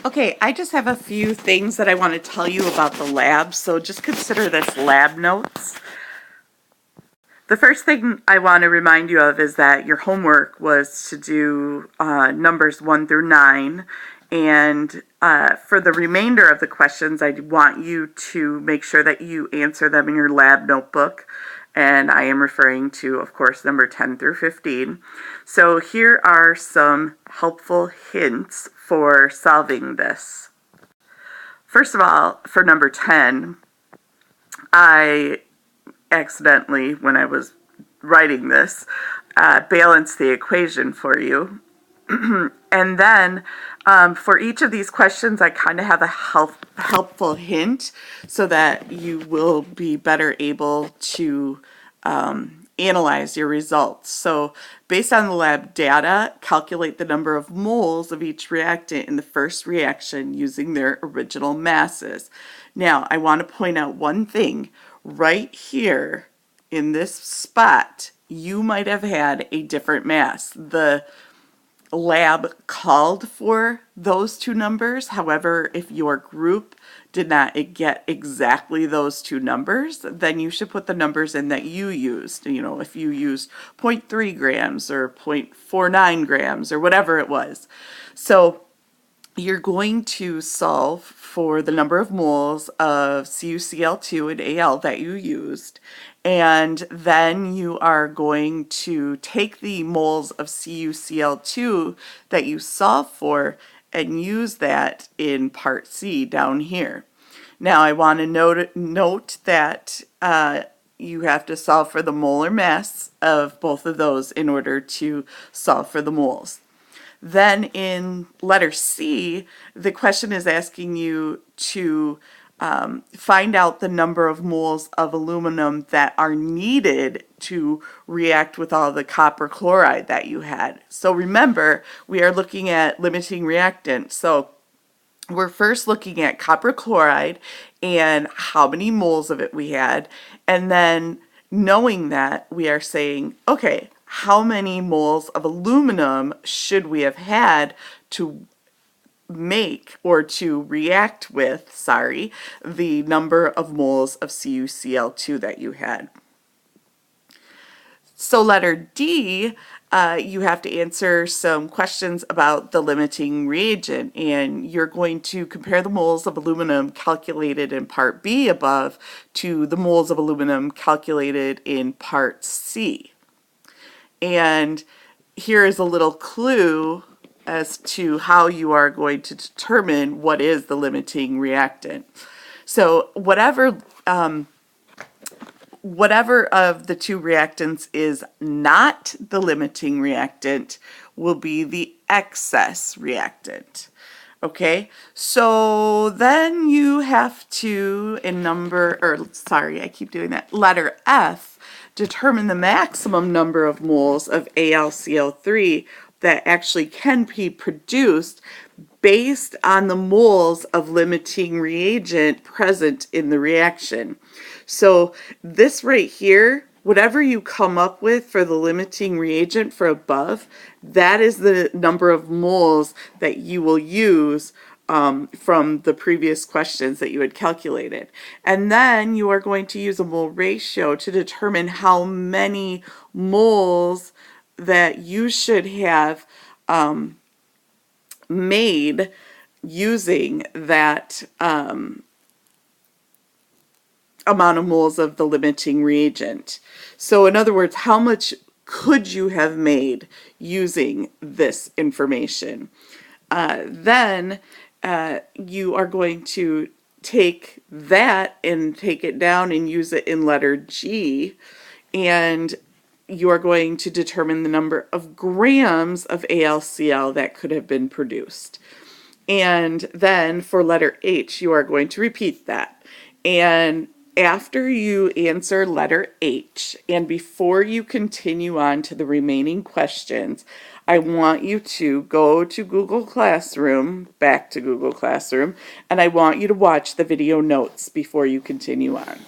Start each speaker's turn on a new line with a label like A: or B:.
A: Okay, I just have a few things that I want to tell you about the lab, so just consider this lab notes. The first thing I want to remind you of is that your homework was to do numbers 1 through 9, and for the remainder of the questions, I want you to make sure that you answer them in your lab notebook, and I am referring to, of course, number 10 through 15. So here are some helpful hints for solving this. First of all, for number 10, I accidentally, when I was writing this, balanced the equation for you. And then for each of these questions, I kind of have a helpful hint so that you will be better able to analyze your results. So based on the lab data, calculate the number of moles of each reactant in the first reaction using their original masses. Now, I want to point out one thing. Right here in this spot, you might have had a different mass. The lab called for those two numbers. However, if your group did not get exactly those two numbers, then you should put the numbers in that you used. You know, if you used 0.3 grams or 0.49 grams or whatever it was. So you're going to solve for the number of moles of CuCl2 and Al that you used, and then you are going to take the moles of CuCl2 that you solve for and use that in part C down here. Now I want to note that you have to solve for the molar mass of both of those in order to solve for the moles. Then in letter C, the question is asking you to find out the number of moles of aluminum that are needed to react with all the copper chloride that you had. So remember, we are looking at limiting reactant. So we're first looking at copper chloride and how many moles of it we had. And then knowing that, we are saying, okay, how many moles of aluminum should we have had to make or to react with, the number of moles of CuCl2 that you had. So letter D, you have to answer some questions about the limiting reagent, and you're going to compare the moles of aluminum calculated in part B above to the moles of aluminum calculated in part C. And here is a little clue as to how you are going to determine what is the limiting reactant. So whatever of the two reactants is not the limiting reactant will be the excess reactant. Okay, so then you have to, letter F, determine the maximum number of moles of AlCl3 that actually can be produced based on the moles of limiting reagent present in the reaction. So this right here, whatever you come up with for the limiting reagent for above, that is the number of moles that you will use from the previous questions that you had calculated. And then you are going to use a mole ratio to determine how many moles that you should have made using that amount of moles of the limiting reagent. So in other words, how much could you have made using this information? Then you are going to take that and take it down and use it in letter G, and you are going to determine the number of grams of AlCl that could have been produced. And then for letter H, you are going to repeat that. And after you answer letter H, and before you continue on to the remaining questions, I want you to go to Google Classroom, back to Google Classroom, and I want you to watch the video notes before you continue on.